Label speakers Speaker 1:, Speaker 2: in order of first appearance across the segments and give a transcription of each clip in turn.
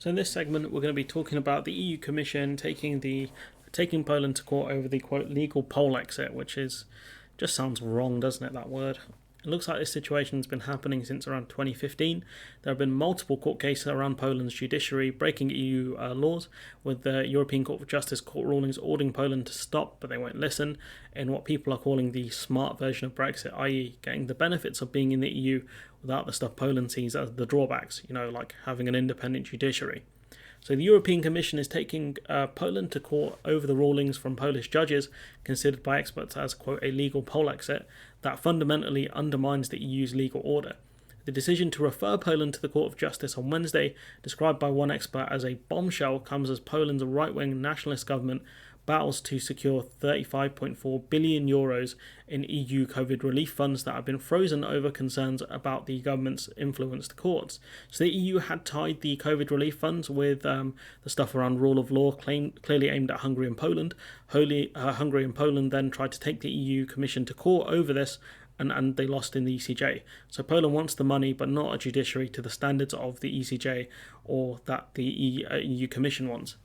Speaker 1: So in this segment, we're going to be talking about the EU Commission taking Poland to court over the quote legal Polexit, which is just sounds wrong, doesn't it? That word. It looks like this situation has been happening since around 2015. There have been multiple court cases around Poland's judiciary breaking EU laws, with the European Court of Justice court rulings ordering Poland to stop, but they won't listen, in what people are calling the smart version of Brexit, i.e. getting the benefits of being in the EU without the stuff Poland sees as the drawbacks, like having an independent judiciary. So the European Commission is taking Poland to court over the rulings from Polish judges, considered by experts as, quote, a legal Polexit, that fundamentally undermines the EU's legal order. The decision to refer Poland to the Court of Justice on Wednesday, described by one expert as a bombshell, comes as Poland's right-wing nationalist government battles to secure €35.4 billion in EU COVID relief funds that have been frozen over concerns about the government's influence to courts. So the EU had tied the COVID relief funds with the stuff around rule of law, clearly aimed at Hungary and Poland. Hungary and Poland then tried to take the EU Commission to court over this, and they lost in the ECJ. So Poland wants the money, but not a judiciary to the standards of the ECJ or that the EU Commission wants.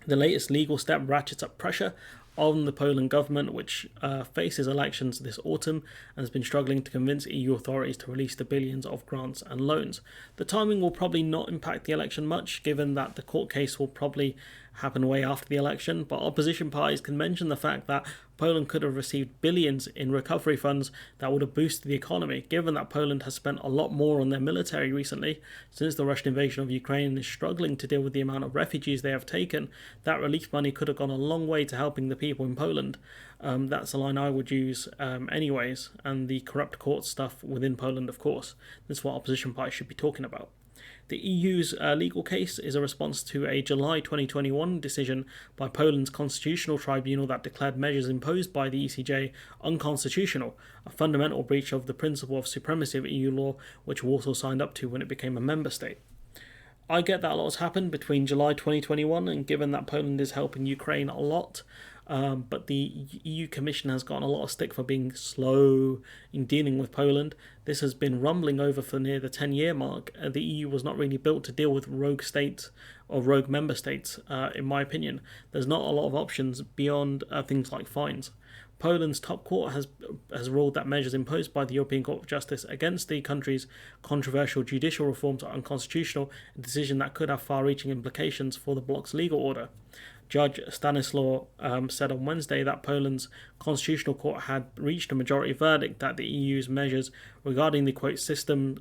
Speaker 1: The latest legal step ratchets up pressure on the Poland government, which faces elections this autumn and has been struggling to convince EU authorities to release the billions of grants and loans. The timing will probably not impact the election much, given that the court case will probably happen way after the election, but opposition parties can mention the fact that Poland could have received billions in recovery funds that would have boosted the economy, given that Poland has spent a lot more on their military recently. Since the Russian invasion of Ukraine and is struggling to deal with the amount of refugees they have taken, that relief money could have gone a long way to helping the people in Poland. That's a line I would use anyways, and the corrupt court stuff within Poland, of course. That's what opposition parties should be talking about. The EU's legal case is a response to a July 2021 decision by Poland's constitutional tribunal that declared measures imposed by the ECJ unconstitutional, a fundamental breach of the principle of supremacy of EU law, which Warsaw signed up to when it became a member state. I get that a lot has happened between July 2021 and given that Poland is helping Ukraine a lot, but the EU Commission has gotten a lot of stick for being slow in dealing with Poland. This has been rumbling over for near the 10-year mark. The EU was not really built to deal with rogue states or rogue member states, in my opinion. There's not a lot of options beyond things like fines. Poland's top court has ruled that measures imposed by the European Court of Justice against the country's controversial judicial reforms are unconstitutional, a decision that could have far-reaching implications for the bloc's legal order. Judge Stanislaw said on Wednesday that Poland's constitutional court had reached a majority verdict that the EU's measures regarding the, quote, system,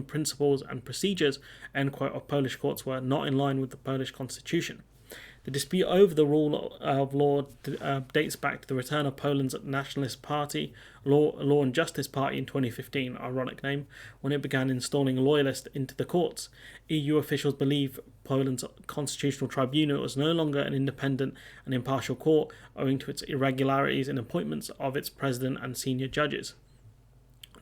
Speaker 1: principles and procedures, end quote, of Polish courts were not in line with the Polish constitution. The dispute over the rule of law dates back to the return of Poland's nationalist party, Law and Justice Party, in 2015, ironic name, when it began installing loyalists into the courts. EU officials believe Poland's constitutional tribunal is no longer an independent and impartial court, owing to its irregularities in appointments of its president and senior judges.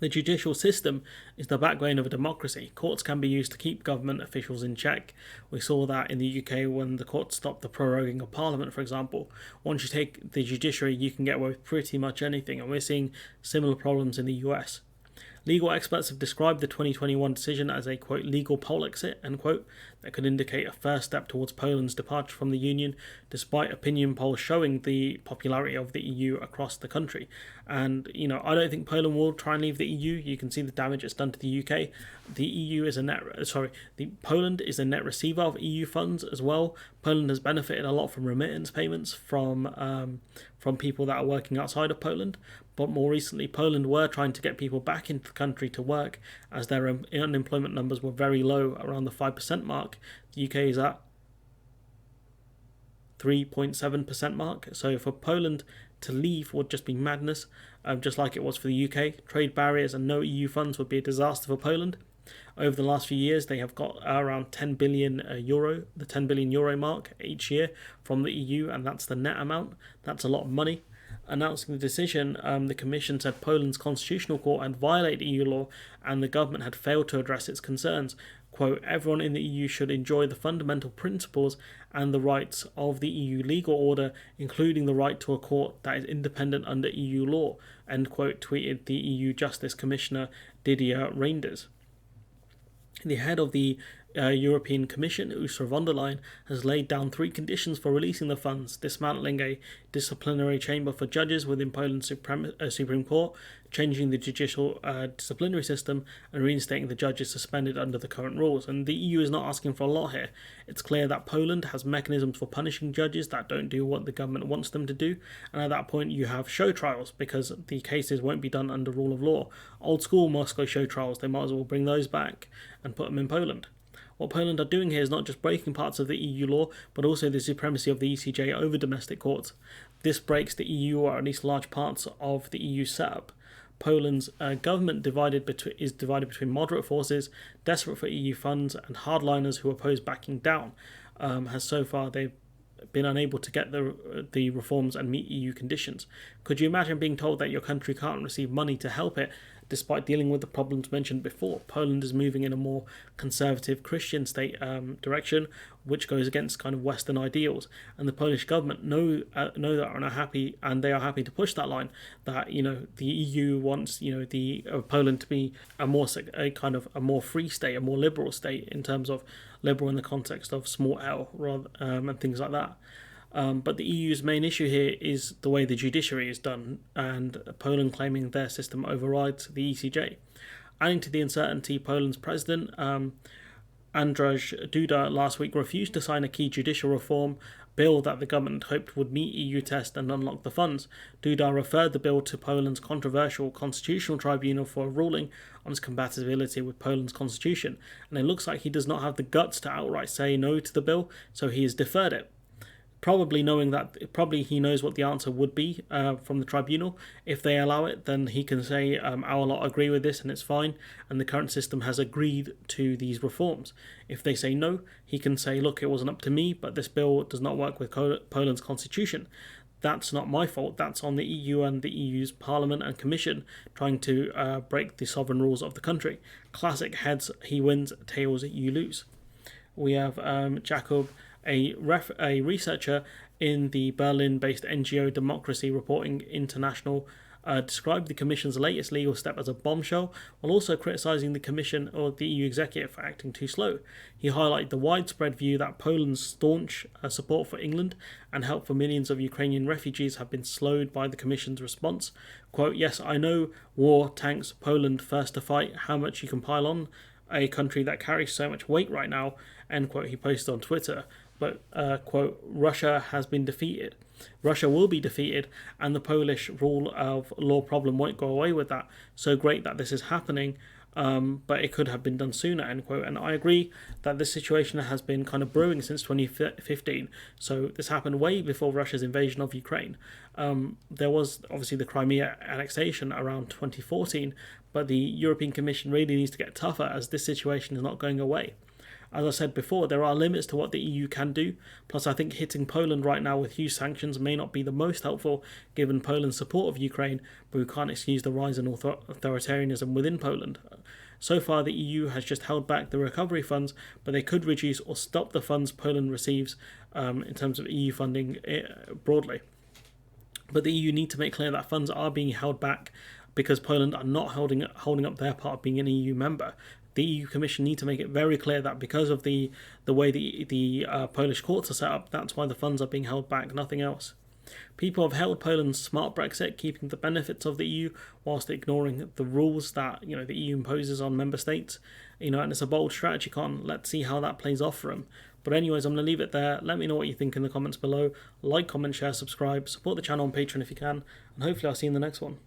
Speaker 1: The judicial system is the backbone of a democracy. Courts can be used to keep government officials in check. We saw that in the UK when the court stopped the proroguing of Parliament, for example. Once you take the judiciary, you can get away with pretty much anything, and we're seeing similar problems in the US. Legal experts have described the 2021 decision as a, quote, legal Polexit, end quote, that could indicate a first step towards Poland's departure from the Union, despite opinion polls showing the popularity of the EU across the country. And, I don't think Poland will try and leave the EU. You can see the damage it's done to the UK. Poland is a net receiver of EU funds as well. Poland has benefited a lot from remittance payments from people that are working outside of Poland. But more recently, Poland were trying to get people back into the country to work as their unemployment numbers were very low, around the 5% mark. The UK is at 3.7% mark. So for Poland to leave would just be madness, just like it was for the UK. Trade barriers and no EU funds would be a disaster for Poland. Over the last few years, they have got around 10 billion euro, the 10 billion euro mark each year from the EU, and that's the net amount. That's a lot of money. Announcing the decision, the Commission said Poland's constitutional court had violated EU law and the government had failed to address its concerns. Quote, everyone in the EU should enjoy the fundamental principles and the rights of the EU legal order, including the right to a court that is independent under EU law, end quote, tweeted the EU Justice Commissioner Didier Reynders. The head of the European Commission, Ursula von der Leyen, has laid down 3 conditions for releasing the funds: dismantling a disciplinary chamber for judges within Poland's Supreme Court, changing the judicial disciplinary system, and reinstating the judges suspended under the current rules. And the EU is not asking for a lot here. It's clear that Poland has mechanisms for punishing judges that don't do what the government wants them to do, and at that point you have show trials, because the cases won't be done under rule of law. Old school Moscow show trials, they might as well bring those back and put them in Poland. What Poland are doing here is not just breaking parts of the EU law, but also the supremacy of the ECJ over domestic courts. This breaks the EU, or at least large parts of the EU setup. Poland's government is divided between moderate forces, desperate for EU funds, and hardliners who oppose backing down. So far they've been unable to get the reforms and meet EU conditions. Could you imagine being told that your country can't receive money to help it, despite dealing with the problems mentioned before? Poland is moving in a more conservative Christian state direction, which goes against kind of Western ideals, and the Polish government know that and are happy, and they are happy to push that line. That the EU wants the Poland to be a more free state, a more liberal state, in terms of liberal in the context of small L, rather and things like that. But the EU's main issue here is the way the judiciary is done, and Poland claiming their system overrides the ECJ. Adding to the uncertainty, Poland's president, Andrzej Duda, last week refused to sign a key judicial reform bill that the government hoped would meet EU tests and unlock the funds. Duda referred the bill to Poland's controversial constitutional tribunal for a ruling on its compatibility with Poland's constitution, and it looks like he does not have the guts to outright say no to the bill, so he has deferred it. Probably he knows what the answer would be from the tribunal. If they allow it, then he can say, our lot agree with this and it's fine, and the current system has agreed to these reforms. If they say no, he can say, look, it wasn't up to me, but this bill does not work with Poland's constitution. That's not my fault. That's on the EU and the EU's Parliament and Commission trying to break the sovereign rules of the country. Classic heads he wins, tails you lose. We have Jacob, a researcher in the Berlin-based NGO Democracy Reporting International, described the Commission's latest legal step as a bombshell, while also criticising the Commission or the EU executive for acting too slow. He highlighted the widespread view that Poland's staunch support for England and help for millions of Ukrainian refugees have been slowed by the Commission's response. Quote, "Yes, I know, war, tanks, Poland first to fight, how much you can pile on a country that carries so much weight right now," end quote, he posted on Twitter. But, quote, "Russia has been defeated. Russia will be defeated, and the Polish rule of law problem won't go away with that. So great that this is happening, but it could have been done sooner," end quote. And I agree that this situation has been kind of brewing since 2015. So this happened way before Russia's invasion of Ukraine. There was obviously the Crimea annexation around 2014, but the European Commission really needs to get tougher, as this situation is not going away. As I said before, there are limits to what the EU can do. Plus, I think hitting Poland right now with huge sanctions may not be the most helpful, given Poland's support of Ukraine, but we can't excuse the rise in authoritarianism within Poland. So far, the EU has just held back the recovery funds, but they could reduce or stop the funds Poland receives in terms of EU funding broadly. But the EU need to make clear that funds are being held back because Poland are not holding up their part of being an EU member. The EU Commission need to make it very clear that because of the way the Polish courts are set up, that's why the funds are being held back, nothing else. People have hailed Poland's smart Brexit, keeping the benefits of the EU whilst ignoring the rules that the EU imposes on member states. And it's a bold strategy, Let's see how that plays off for them. But anyways, I'm going to leave it there. Let me know what you think in the comments below. Like, comment, share, subscribe, support the channel on Patreon if you can, and hopefully I'll see you in the next one.